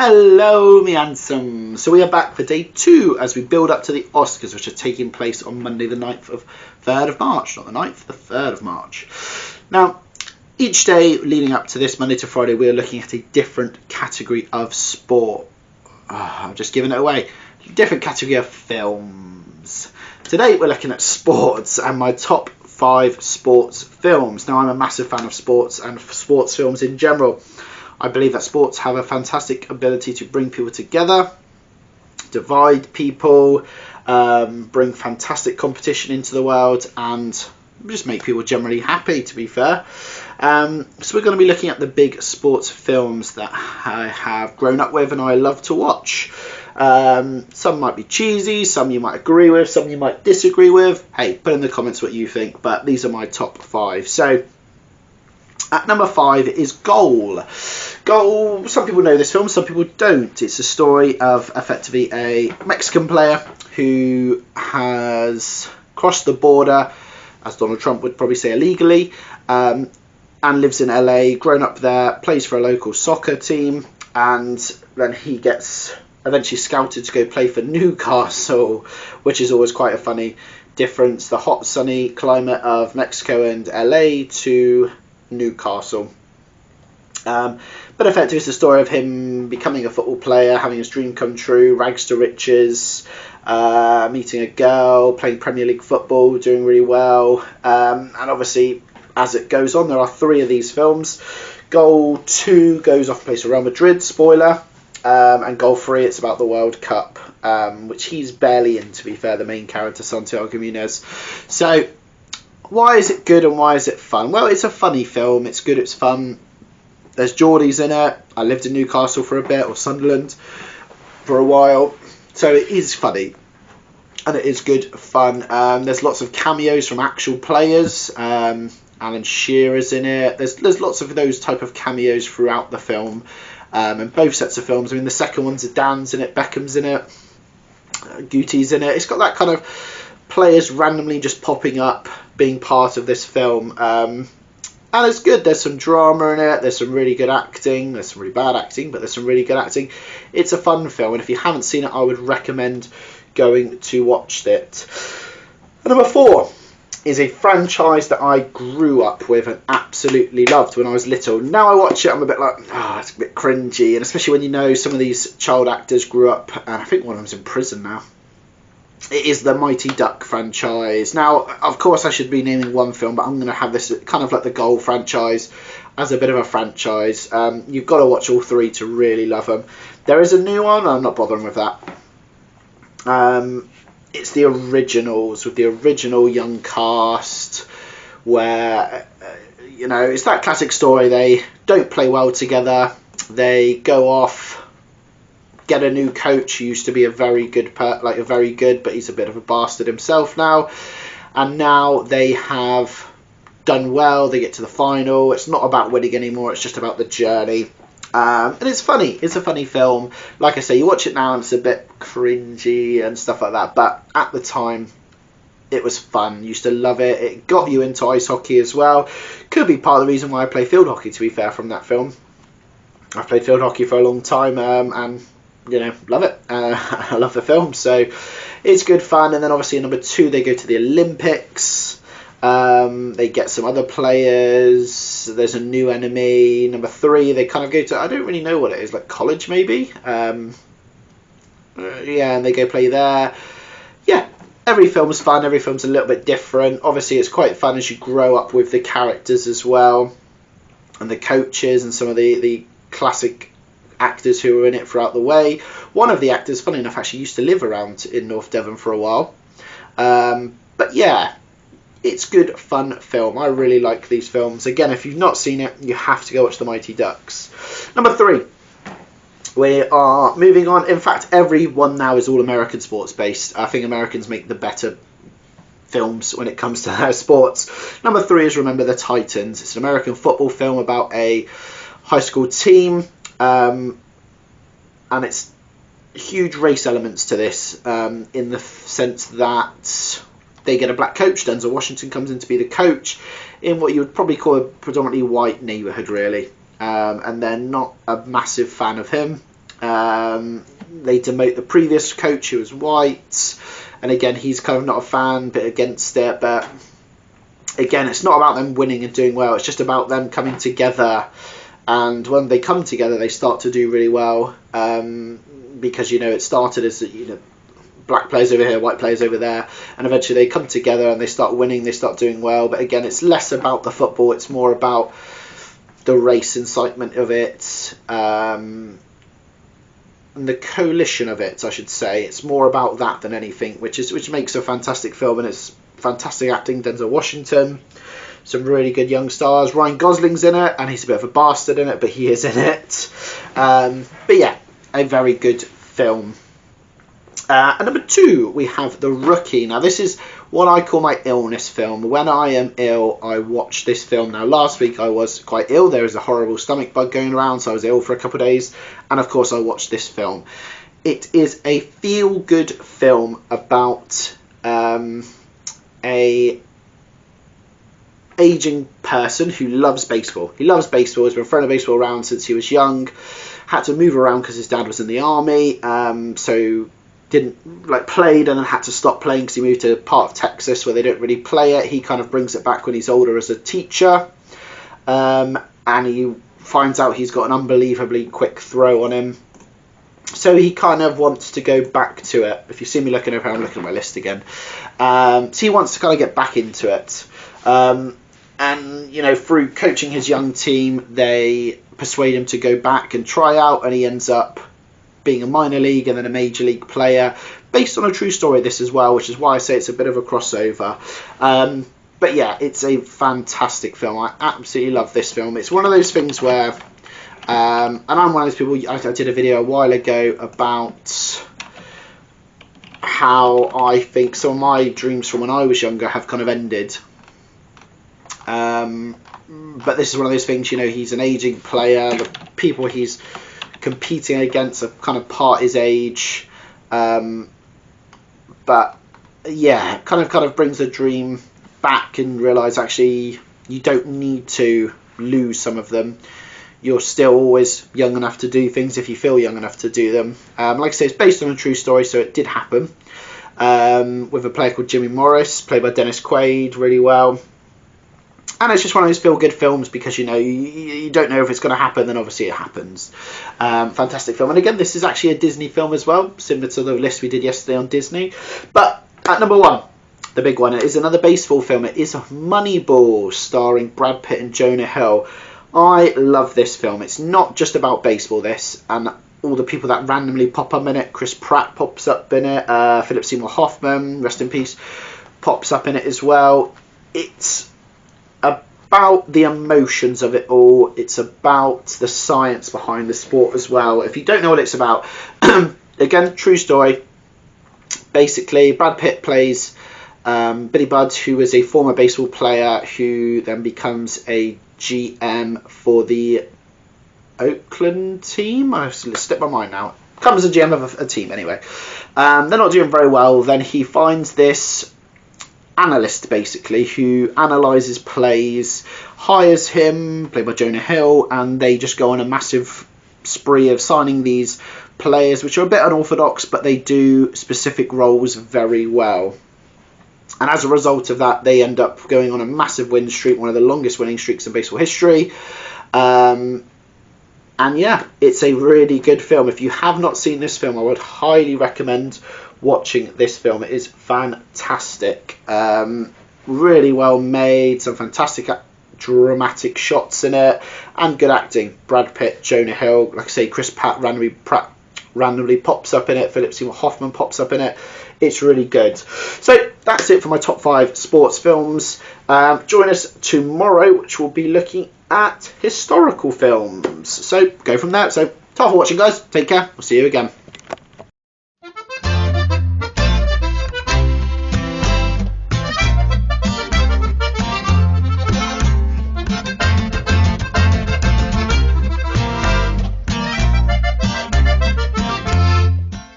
Hello, me handsome. So we are back for day 2 as we build up to the Oscars, which are taking place on Monday the 3rd of March. Not the 9th, the 3rd of March. Now, each day leading up to this Monday to Friday, we are looking at a different category of sport. I'm just giving it away. Different category of films. Today we're looking at sports and my top 5 sports films. Now, I'm a massive fan of sports and sports films in general. I believe that sports have a fantastic ability to bring people together, divide people, bring fantastic competition into the world, and just make people generally happy, to be fair. So we're going to be looking at the big sports films that I have grown up with and I love to watch. Some might be cheesy, some you might agree with, some you might disagree with. Hey, put in the comments what you think, but these are my top 5. So at number 5 is Goal. Goal, some people know this film, some people don't. It's a story of effectively a Mexican player who has crossed the border, as Donald Trump would probably say, illegally, and lives in LA, grown up there, plays for a local soccer team, and then he gets eventually scouted to go play for Newcastle, which is always quite a funny difference, the hot sunny climate of Mexico and LA to Newcastle. But effectively it's the story of him becoming a football player, having his dream come true, rags to riches, meeting a girl, playing Premier League football, doing really well, and obviously as it goes on, there are 3 of these films. Goal 2 goes off place for Real Madrid, spoiler, and Goal 3, it's about the World Cup, which he's barely in, to be fair, the main character, Santiago Munez. So why is it good and why is it fun? Well, it's a funny film, it's good, it's fun. There's Geordies in it. I lived in Newcastle for a bit, or Sunderland for a while, so it is funny and it is good fun. There's lots of cameos from actual players. Alan Shearer's in it. There's lots of those type of cameos throughout the film, and both sets of films. I mean, the second one's Dan's in it, Beckham's in it, Guti's in it. It's got that kind of players randomly just popping up, being part of this film. And it's good. There's some drama in it. There's some really good acting. There's some really bad acting, but there's some really good acting. It's a fun film, and if you haven't seen it, I would recommend going to watch it. And number 4 is a franchise that I grew up with and absolutely loved when I was little. Now I watch it, I'm a bit like, it's a bit cringy, and especially when you know some of these child actors grew up, and I think one of them's in prison now. It is the Mighty Duck franchise. Now, of course, I should be naming one film, but I'm going to have this kind of like the Goal franchise as a bit of a franchise. You've got to watch all 3 to really love them. There is a new one. I'm not bothering with that. It's the originals with the original young cast where, it's that classic story. They don't play well together. They go off, get a new coach who used to be a very good, but he's a bit of a bastard himself now. And now they have done well. They get to the final. It's not about winning anymore. It's just about the journey. And it's funny. It's a funny film. Like I say, you watch it now and it's a bit cringy and stuff like that. But at the time, it was fun. Used to love it. It got you into ice hockey as well. Could be part of the reason why I play field hockey, to be fair, from that film. I've played field hockey for a long time, and love it. I love the film, so it's good fun. And then obviously in number 2 they go to the Olympics. They get some other players. There's a new enemy. Number 3 they kind of go to, I don't really know what it is, like college maybe. And they go play there. Every film's fun. Every film's a little bit different. Obviously it's quite fun as you grow up with the characters as well, and the coaches and some of the classic actors who were in it throughout the way. One of the actors, funny enough, actually used to live around in North Devon for a while. But yeah, it's good fun film. I really like these films. Again, if you've not seen it, you have to go watch The Mighty Ducks. Number 3, we are moving on. In fact, every one now is all American sports based. I think Americans make the better films when it comes to their sports. Number 3 is Remember the Titans. It's an American football film about a high school team. And it's huge race elements to this, in the sense that they get a black coach. Denzel Washington comes in to be the coach in what you would probably call a predominantly white neighborhood, really. And they're not a massive fan of him. They demote the previous coach, who was white, and again, he's kind of not a fan, but against it. But again, it's not about them winning and doing well. It's just about them coming together. And when they come together, they start to do really well. Because, it started as, black players over here, white players over there. And eventually they come together and they start winning, they start doing well. But again, it's less about the football. It's more about the race incitement of it. And the coalition of it, I should say. It's more about that than anything, which makes a fantastic film. And it's fantastic acting. Denzel Washington, some really good young stars. Ryan Gosling's in it, and he's a bit of a bastard in it, but he is in it. But yeah, a very good film. And number 2, we have The Rookie. Now, this is what I call my illness film. When I am ill, I watch this film. Now, last week I was quite ill. There was a horrible stomach bug going around, so I was ill for a couple of days. And, of course, I watched this film. It is a feel-good film about a aging person who loves baseball. He loves baseball. He's been throwing a baseball around since he was young. Had to move around because his dad was in the army. So didn't played and then had to stop playing because he moved to a part of Texas where they don't really play it. He kind of brings it back when he's older as a teacher. And he finds out he's got an unbelievably quick throw on him. So he kind of wants to go back to it. If you see me looking over, I'm looking at my list again. So he wants to kind of get back into it. And, through coaching his young team, they persuade him to go back and try out, and he ends up being a minor league and then a major league player, based on a true story, this as well, which is why I say it's a bit of a crossover. But yeah, it's a fantastic film. I absolutely love this film. It's one of those things where, and I'm one of those people, I did a video a while ago about how I think some of my dreams from when I was younger have kind of ended. But this is one of those things, he's an aging player. The people he's competing against are kind of part his age. But yeah, kind of brings the dream back and realise actually you don't need to lose some of them. You're still always young enough to do things if you feel young enough to do them. Like I say, it's based on a true story, so it did happen. With a player called Jimmy Morris, played by Dennis Quaid, really well. And it's just one of those feel-good films because, you don't know if it's going to happen, then obviously it happens. Fantastic film. And again, this is actually a Disney film as well, similar to the list we did yesterday on Disney. But at number 1, the big one, it is another baseball film. It is Moneyball, starring Brad Pitt and Jonah Hill. I love this film. It's not just about baseball, this, and all the people that randomly pop up in it. Chris Pratt pops up in it. Philip Seymour Hoffman, rest in peace, pops up in it as well. It's about the emotions of it all. It's about the science behind the sport as well. If you don't know what it's about, again, true story. Basically, Brad Pitt plays Billy Budd, who is a former baseball player who then becomes a GM for the Oakland team. I've slipped my mind now. Becomes a GM of a team anyway. They're not doing very well. Then he finds this analyst basically who analyzes plays, hires him, played by Jonah Hill, and they just go on a massive spree of signing these players which are a bit unorthodox, but they do specific roles very well. And as a result of that, they end up going on a massive win streak, one of the longest winning streaks in baseball history. And yeah, it's a really good film. If you have not seen this film, I would highly recommend watching this film. It is fantastic. Really well made, some fantastic dramatic shots in it, and good acting. Brad Pitt, Jonah Hill, like I say, Chris Pratt randomly pops up in it. Philip Seymour Hoffman pops up in it. It's really good. So that's it for my top 5 sports films. Join us tomorrow, which will be looking at historical films. So go from there. So, thanks for watching, guys. Take care. We'll see you again.